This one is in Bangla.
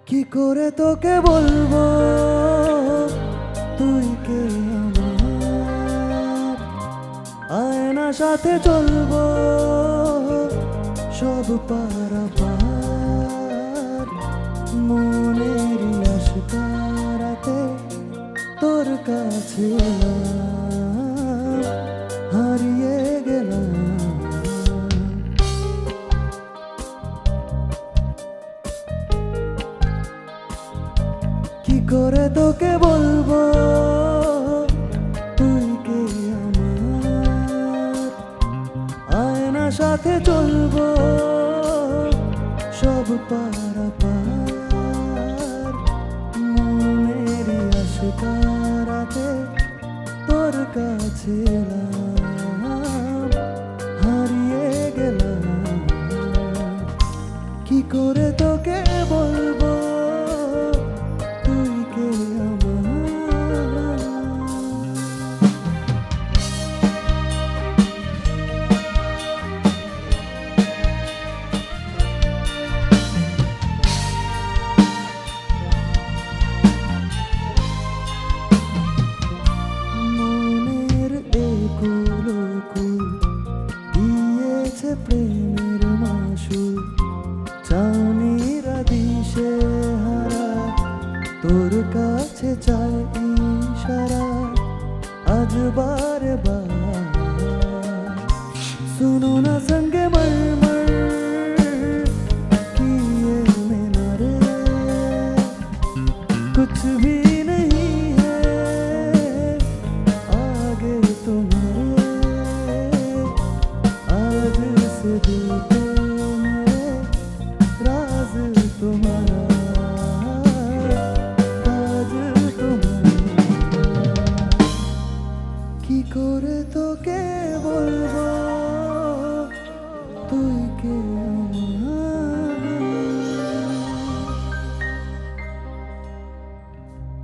কি করে তোকে বলবো তুই কে আমার, আয়না সাথে চলবো সব পারাপার, মনেরই আশকারাতে তোর কাছে এলাম, হারিয়ে গেলাম। কি করে তোকে বলবো তুই কে আমার, আয়না সাথে চলবো সব পারাপার, মনেরই আশকারাতে তোর কাছে এলাম, হারিয়ে গেলাম। কি করে তোকে বলবো তুই কে আমার। মনের একুল কুল দিয়েছে প্রেমের মাসুল, চাউনিরা দিশে হারা তোর কাছে চাই ইশারা, আজ বা